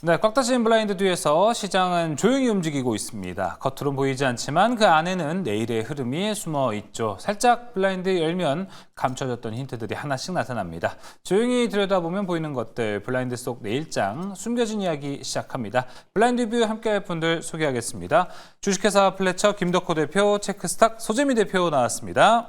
네, 꽉 닫힌 블라인드 뒤에서 시장은 조용히 움직이고 있습니다. 겉으론 보이지 않지만 그 안에는 내일의 흐름이 숨어 있죠. 살짝 블라인드 열면 감춰졌던 힌트들이 하나씩 나타납니다. 조용히 들여다보면 보이는 것들, 블라인드 속 내일장, 숨겨진 이야기 시작합니다. 블라인드 뷰 함께할 분들 소개하겠습니다. 주식회사 플래처 김덕호 대표, 체크스탁 소재미 대표 나왔습니다.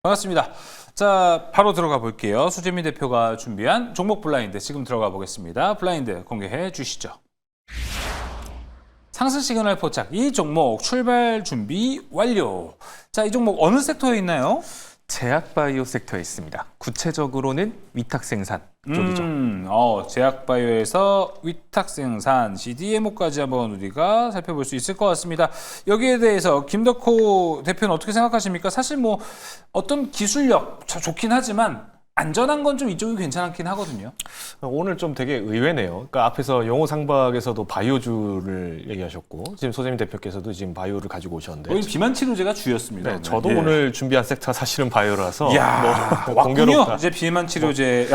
반갑습니다. 자, 바로 들어가 볼게요. 수재미 대표가 준비한 종목 블라인드 지금 들어가 보겠습니다. 블라인드 공개해 주시죠. 상승 시그널 포착, 이 종목 출발 준비 완료. 자, 이 종목 어느 섹터에 있나요? 제약바이오 섹터에 있습니다. 구체적으로는 위탁 생산 쪽이죠. 제약바이오에서 위탁 생산, CDMO까지 한번 우리가 살펴볼 수 있을 것 같습니다. 여기에 대해서 김덕호 대표는 어떻게 생각하십니까? 사실 뭐 어떤 기술력 좋긴 하지만 안전한 건 좀 이쪽이 괜찮긴 하거든요. 오늘 좀 되게 의외네요. 그러니까 앞에서 영호 상박에서도 바이오주를 얘기하셨고 지금 소재민 대표께서도 지금 바이오를 가지고 오셨는데 거의 비만 치료제가 주였습니다. 네, 오늘. 저도 예. 오늘 준비한 섹터가 사실은 바이오라서 이야, 뭐 왔군요. 공교롭다. 이제 비만 치료제,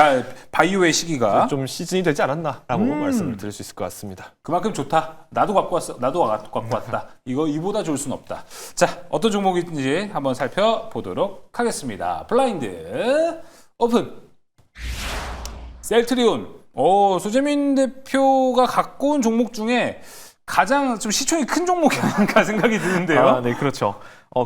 바이오의 시기가 좀 시즌이 되지 않았나라고 말씀을 드릴 수 있을 것 같습니다. 그만큼 좋다. 나도 갖고 왔어. 나도 갖고 왔다. 이보다 좋을 순 없다. 자, 어떤 종목인지 한번 살펴보도록 하겠습니다. 블라인드 오픈. 셀트리온. 소재민 대표가 갖고 온 종목 중에 가장 좀 시총이 큰 종목이 아닌가 생각이 드는데요. 네, 그렇죠.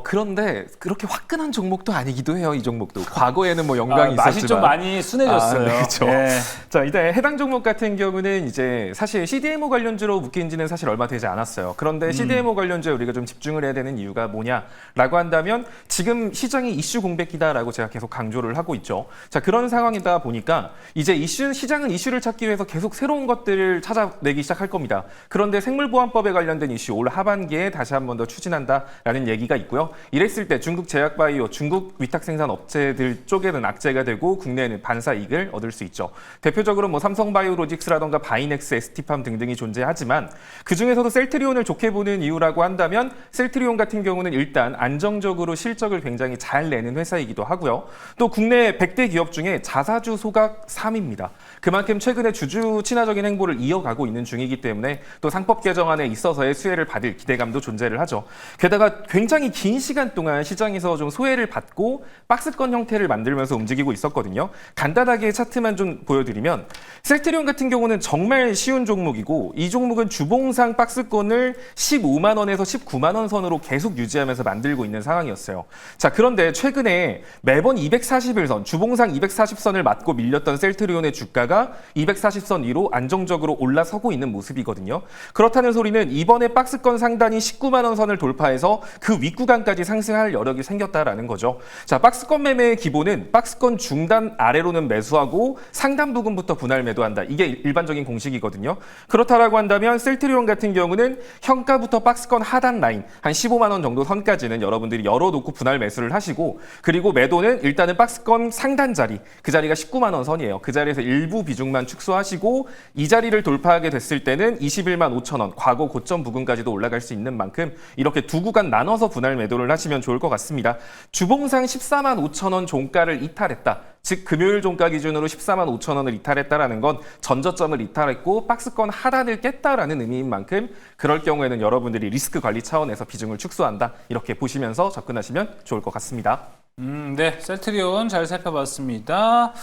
그런데 그렇게 화끈한 종목도 아니기도 해요, 이 종목도. 과거에는 뭐 영광이 있었지만. 맛이 좀 많이 순해졌어요. 네, 그렇죠. 예. 자, 이제 해당 종목 같은 경우는 이제 사실 CDMO 관련주로 묶인 지는 사실 얼마 되지 않았어요. 그런데 CDMO 관련주에 우리가 좀 집중을 해야 되는 이유가 뭐냐라고 한다면 지금 시장이 이슈 공백기다라고 제가 계속 강조를 하고 있죠. 자, 그런 상황이다 보니까 이제 시장은 이슈를 찾기 위해서 계속 새로운 것들을 찾아내기 시작할 겁니다. 그런데 생물보안법에 관련된 이슈 올 하반기에 다시 한 번 더 추진한다라는 얘기가 있고 이랬을 때 중국 제약바이오, 중국 위탁 생산 업체들 쪽에는 악재가 되고 국내에는 반사 이익을 얻을 수 있죠. 대표적으로 뭐 삼성바이오로직스라던가 바이넥스, ST팜 등등이 존재하지만 그중에서도 셀트리온을 좋게 보는 이유라고 한다면 셀트리온 같은 경우는 일단 안정적으로 실적을 굉장히 잘 내는 회사이기도 하고요. 또 국내 100대 기업 중에 자사주 소각 3위입니다. 그만큼 최근에 주주 친화적인 행보를 이어가고 있는 중이기 때문에 또 상법 개정안에 있어서의 수혜를 받을 기대감도 존재를 하죠. 게다가 굉장히 긴 시간 동안 시장에서 좀 소외를 받고 박스권 형태를 만들면서 움직이고 있었거든요. 간단하게 차트만 좀 보여드리면 셀트리온 같은 경우는 정말 쉬운 종목이고 이 종목은 주봉상 박스권을 15만 원에서 19만 원 선으로 계속 유지하면서 만들고 있는 상황이었어요. 자, 그런데 최근에 매번 241선, 주봉상 240선을 맞고 밀렸던 셀트리온의 주가가 240선 위로 안정적으로 올라서고 있는 모습이거든요. 그렇다는 소리는 이번에 박스권 상단이 19만 원 선을 돌파해서 그 윗구간까지 상승할 여력이 생겼다라는 거죠. 자, 박스권 매매의 기본은 박스권 중단 아래로는 매수하고 상단 부근부터 분할 매도한다. 이게 일반적인 공식이거든요. 그렇다라고 한다면 셀트리온 같은 경우는 현가부터 박스권 하단 라인 한 15만 원 정도 선까지는 여러분들이 열어놓고 분할 매수를 하시고 그리고 매도는 일단은 박스권 상단 자리, 그 자리가 19만 원 선이에요. 그 자리에서 일부 비중만 축소하시고 이 자리를 돌파하게 됐을 때는 21만 5천 원, 과거 고점 부근까지도 올라갈 수 있는 만큼 이렇게 두 구간 나눠서 분할 매도를 하시면 좋을 것 같습니다. 주봉상 14만 5천 원 종가를 이탈했다. 즉 금요일 종가 기준으로 14만 5천 원을 이탈했다라는 건 전저점을 이탈했고 박스권 하단을 깼다라는 의미인 만큼 그럴 경우에는 여러분들이 리스크 관리 차원에서 비중을 축소한다. 이렇게 보시면서 접근하시면 좋을 것 같습니다. 네, 셀트리온 잘 살펴봤습니다.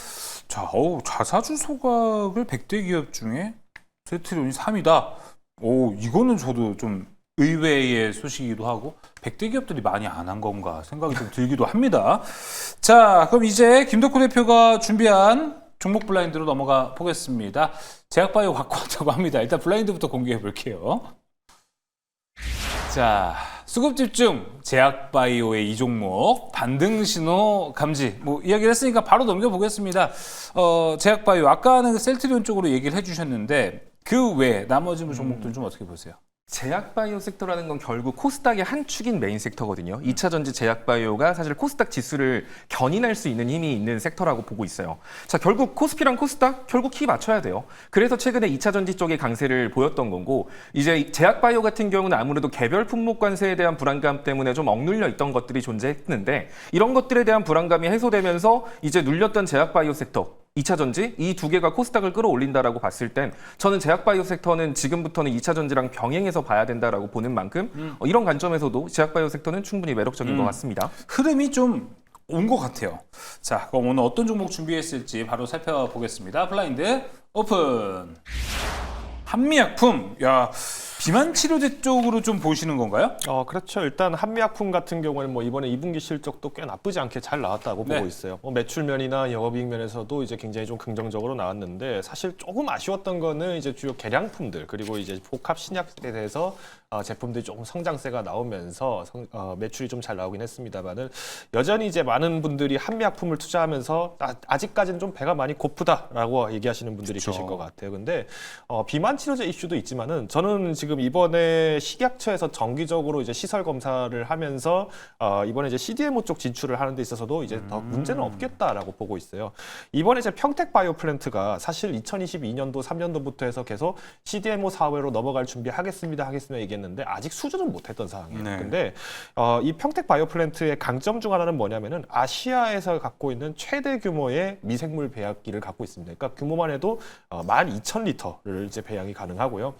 자, 자사주 소각을 100대 기업 중에 셀트리온이 3위다. 이거는 저도 좀 의외의 소식이기도 하고 100대 기업들이 많이 안 한 건가 생각이 좀 들기도 합니다. 자, 그럼 이제 김덕호 대표가 준비한 종목 블라인드로 넘어가 보겠습니다. 제약바이오 갖고 왔다고 합니다. 일단 블라인드부터 공개해 볼게요. 자, 수급 집중 제약바이오의 이 종목 반등 신호 감지 이야기를 했으니까 바로 넘겨보겠습니다. 제약바이오 아까는 셀트리온 쪽으로 얘기를 해주셨는데 그 외에 나머지 종목들은 좀 어떻게 보세요? 제약바이오 섹터라는 건 결국 코스닥의 한 축인 메인 섹터거든요. 2차 전지 제약바이오가 사실 코스닥 지수를 견인할 수 있는 힘이 있는 섹터라고 보고 있어요. 자, 결국 코스피랑 코스닥 결국 키 맞춰야 돼요. 그래서 최근에 2차 전지 쪽의 강세를 보였던 거고 이제 제약바이오 같은 경우는 아무래도 개별 품목 관세에 대한 불안감 때문에 좀 억눌려 있던 것들이 존재했는데 이런 것들에 대한 불안감이 해소되면서 이제 눌렸던 제약바이오 섹터 2차 전지 이 두 개가 코스닥을 끌어올린다라고 봤을 땐 저는 제약바이오 섹터는 지금부터는 2차 전지랑 병행해서 봐야 된다라고 보는 만큼 이런 관점에서도 제약바이오 섹터는 충분히 매력적인 것 같습니다. 흐름이 좀 온 것 같아요. 자, 그럼 오늘 어떤 종목 준비했을지 바로 살펴보겠습니다. 블라인드 오픈. 한미약품, 야, 비만 치료제 쪽으로 좀 보시는 건가요? 그렇죠. 일단 한미약품 같은 경우에는 뭐 이번에 2분기 실적도 꽤 나쁘지 않게 잘 나왔다고 네. 보고 있어요. 뭐 매출면이나 영업이익 면에서도 이제 굉장히 좀 긍정적으로 나왔는데 사실 조금 아쉬웠던 거는 이제 주요 계량품들 그리고 이제 복합 신약에 대해서 제품들이 조금 성장세가 나오면서 매출이 좀 잘 나오긴 했습니다만은 여전히 이제 많은 분들이 한미약품을 투자하면서 아직까지는 좀 배가 많이 고프다라고 얘기하시는 분들이 그쵸. 계실 것 같아요. 근데 비만 치료제 이슈도 있지만은 저는 지금 이번에 식약처에서 정기적으로 이제 시설 검사를 하면서 이번에 이제 CDMO 쪽 진출을 하는 데 있어서도 이제 더 문제는 없겠다라고 보고 있어요. 이번에 이제 평택 바이오 플랜트가 사실 2022년도 3년도부터 해서 계속 CDMO 사회로 넘어갈 준비하겠습니다 얘기했는데 아직 수주는 못했던 상황이에요. 네. 근데 이 평택 바이오 플랜트의 강점 중 하나는 뭐냐면은 아시아에서 갖고 있는 최대 규모의 미생물 배양기를 갖고 있습니다. 그러니까 규모만 해도 12,000리터를 이제 배양이 가능하고요.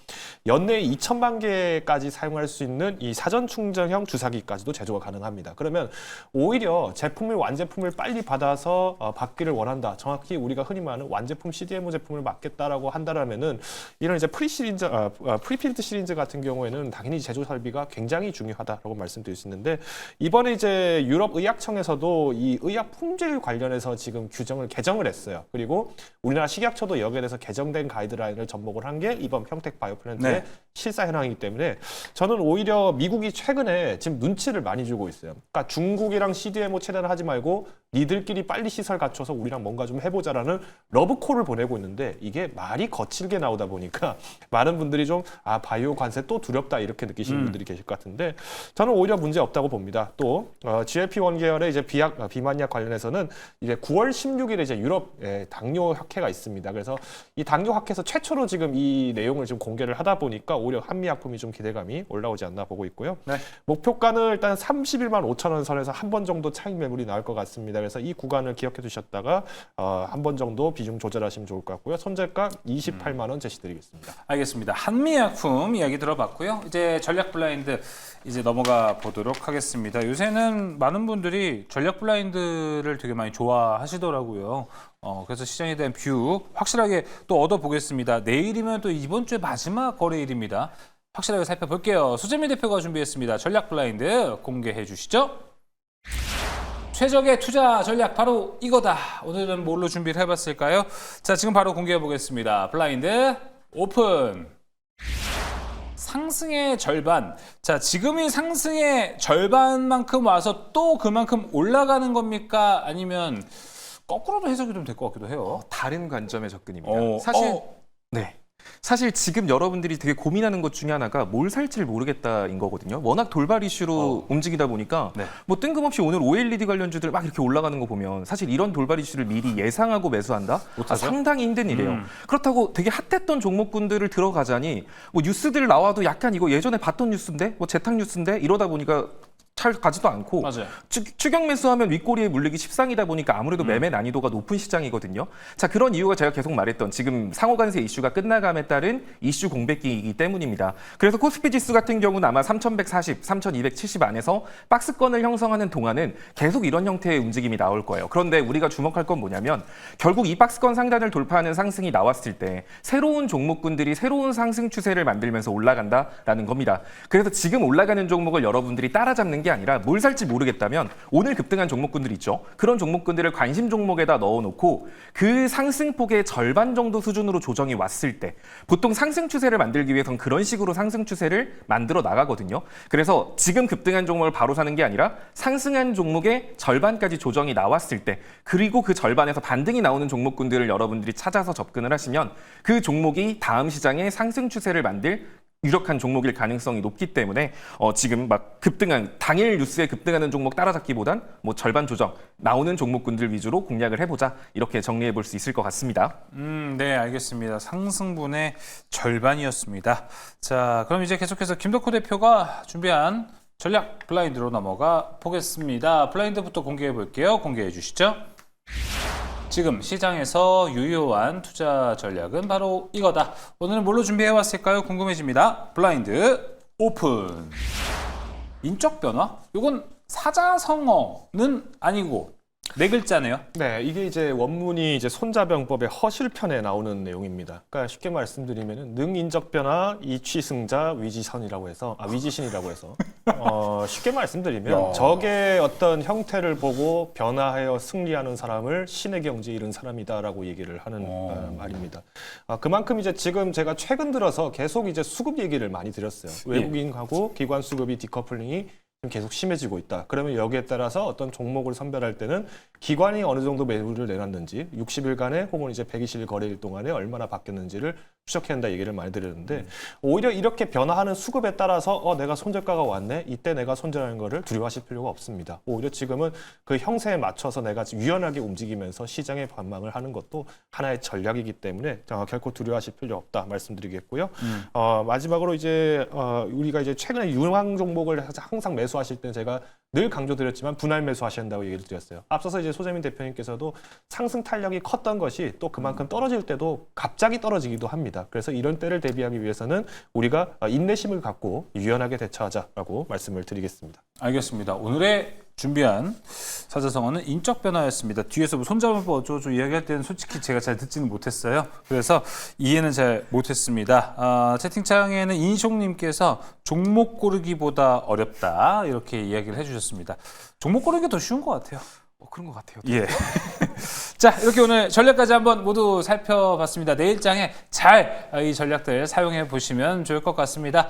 연내에 2천만 개까지 사용할 수 있는 이 사전 충전형 주사기까지도 제조가 가능합니다. 그러면 오히려 제품을 완제품을 빨리 받아서 받기를 원한다. 정확히 우리가 흔히 말하는 완제품 CDMO 제품을 받겠다라고 한다라면은 이런 이제 프리필드 시리즈 같은 경우에는 당연히 제조 설비가 굉장히 중요하다라고 말씀드릴 수 있는데 이번에 이제 유럽 의약청에서도 이 의약 품질 관련해서 지금 규정을 개정을 했어요. 그리고 우리나라 식약처도 여기에 대해서 개정된 가이드라인을 접목을 한 게 이번 평택 바이오 플랜트의 네. 실사 현황이기 때문에 저는 오히려 미국이 최근에 지금 눈치를 많이 주고 있어요. 그러니까 중국이랑 CDMO 체단을 하지 말고 니들끼리 빨리 시설 갖춰서 우리랑 뭔가 좀 해보자라는 러브콜을 보내고 있는데 이게 말이 거칠게 나오다 보니까 많은 분들이 좀 바이오 관세 또 두렵다 이렇게 느끼시는 분들이 계실 것 같은데 저는 오히려 문제 없다고 봅니다. 또 GLP-1 계열의 이제 비만약 관련해서는 이제 9월 16일에 이제 유럽 당뇨 학회가 있습니다. 그래서 이 당뇨 학회에서 최초로 지금 이 내용을 지금 공개를 하다 보니까 오히려 한미약품이 좀 기대감이 올라오지 않나 보고 있고요. 네. 목표가는 일단 31만 5천 원 선에서 한 번 정도 차익 매물이 나올 것 같습니다. 그래서 이 구간을 기억해 두셨다가 한 번 정도 비중 조절하시면 좋을 것 같고요. 손절가 28만 원 제시드리겠습니다. 알겠습니다. 한미약품 이야기 들어봤고요. 이제 전략 블라인드 이제 넘어가 보도록 하겠습니다. 요새는 많은 분들이 전략 블라인드를 되게 많이 좋아하시더라고요. 그래서 시장에 대한 뷰 확실하게 또 얻어보겠습니다. 내일이면 또 이번 주에 마지막 거래일입니다. 확실하게 살펴볼게요. 수재민 대표가 준비했습니다. 전략 블라인드 공개해 주시죠. 최적의 투자 전략 바로 이거다. 오늘은 뭘로 준비를 해봤을까요? 자, 지금 바로 공개해 보겠습니다. 블라인드 오픈. 상승의 절반. 자, 지금이 상승의 절반만큼 와서 또 그만큼 올라가는 겁니까? 아니면 거꾸로도 해석이 좀 될 것 같기도 해요. 다른 관점의 접근입니다. 사실 지금 여러분들이 되게 고민하는 것 중에 하나가 뭘 살지를 모르겠다인 거거든요. 워낙 돌발 이슈로 움직이다 보니까 네. 뭐 뜬금없이 오늘 OLED 관련주들 막 이렇게 올라가는 거 보면 사실 이런 돌발 이슈를 미리 예상하고 매수한다? 상당히 힘든 일이에요. 그렇다고 되게 핫했던 종목군들을 들어가자니 뭐 뉴스들 나와도 약간 이거 예전에 봤던 뉴스인데 뭐 재탕 뉴스인데 이러다 보니까 잘 가지도 않고 맞아요. 추격 매수하면 윗꼬리에 물리기 십상이다 보니까 아무래도 매매 난이도가 높은 시장이거든요. 자, 그런 이유가 제가 계속 말했던 지금 상호관세 이슈가 끝나감에 따른 이슈 공백기이기 때문입니다. 그래서 코스피 지수 같은 경우는 아마 3140, 3270 안에서 박스권을 형성하는 동안은 계속 이런 형태의 움직임이 나올 거예요. 그런데 우리가 주목할 건 뭐냐면 결국 이 박스권 상단을 돌파하는 상승이 나왔을 때 새로운 종목군들이 새로운 상승 추세를 만들면서 올라간다라는 겁니다. 그래서 지금 올라가는 종목을 여러분들이 따라잡는 게 아니라 뭘 살지 모르겠다면 오늘 급등한 종목군들 있죠. 그런 종목군들을 관심 종목에다 넣어놓고 그 상승폭의 절반 정도 수준으로 조정이 왔을 때 보통 상승 추세를 만들기 위해선 그런 식으로 상승 추세를 만들어 나가거든요. 그래서 지금 급등한 종목을 바로 사는 게 아니라 상승한 종목의 절반까지 조정이 나왔을 때 그리고 그 절반에서 반등이 나오는 종목군들을 여러분들이 찾아서 접근을 하시면 그 종목이 다음 시장에 상승 추세를 만들 유력한 종목일 가능성이 높기 때문에 지금 막 급등한 당일 뉴스에 급등하는 종목 따라잡기보단 뭐 절반 조정 나오는 종목군들 위주로 공략을 해보자 이렇게 정리해 볼 수 있을 것 같습니다. 네, 알겠습니다. 상승분의 절반이었습니다. 자, 그럼 이제 계속해서 김덕호 대표가 준비한 전략 블라인드로 넘어가 보겠습니다. 블라인드부터 공개해 볼게요. 공개해 주시죠. 지금 시장에서 유효한 투자 전략은 바로 이거다. 오늘은 뭘로 준비해왔을까요? 궁금해집니다. 블라인드 오픈. 인적 변화? 이건 사자성어는 아니고 네 글자네요. 네, 이게 이제 원문이 이제 손자병법의 허실편에 나오는 내용입니다. 그러니까 쉽게 말씀드리면은 능인적변화 이취승자 위지선이라고 해서 위지신이라고 해서 쉽게 말씀드리면 야. 적의 어떤 형태를 보고 변화하여 승리하는 사람을 신의 경지에 이른 사람이다라고 얘기를 하는 말입니다. 그만큼 이제 지금 제가 최근 들어서 계속 이제 수급 얘기를 많이 드렸어요. 외국인하고 기관 수급이 디커플링이 계속 심해지고 있다. 그러면 여기에 따라서 어떤 종목을 선별할 때는 기관이 어느 정도 매물을 내놨는지 60일간에 혹은 이제 120일 거래일 동안에 얼마나 바뀌었는지를 추적해야 한다 얘기를 많이 드렸는데 오히려 이렇게 변화하는 수급에 따라서 내가 손절가가 왔네. 이때 내가 손절하는 거를 두려워하실 필요가 없습니다. 오히려 지금은 그 형세에 맞춰서 내가 유연하게 움직이면서 시장의 반망을 하는 것도 하나의 전략이기 때문에 결코 두려워하실 필요 없다 말씀드리겠고요. 마지막으로 이제 우리가 이제 최근에 유황 종목을 항상 매수하실 때는 제가 늘 강조드렸지만 분할 매수하셔야 한다고 얘기를 드렸어요. 앞서서 이제 소재민 대표님께서도 상승 탄력이 컸던 것이 또 그만큼 떨어질 때도 갑자기 떨어지기도 합니다. 그래서 이런 때를 대비하기 위해서는 우리가 인내심을 갖고 유연하게 대처하자라고 말씀을 드리겠습니다. 알겠습니다. 오늘의 준비한 사자성어는 인적 변화였습니다. 뒤에서 뭐 손잡아법 어쩌고저쩌고 이야기할 때는 솔직히 제가 잘 듣지는 못했어요. 그래서 이해는 잘 못했습니다. 채팅창에는 인숑님께서 종목 고르기보다 어렵다 이렇게 이야기를 해주셨습니다. 종목 고르기가 더 쉬운 것 같아요. 그런 것 같아요. 예. 자, 이렇게 오늘 전략까지 한번 모두 살펴봤습니다. 내일장에 잘 이 전략들 사용해 보시면 좋을 것 같습니다.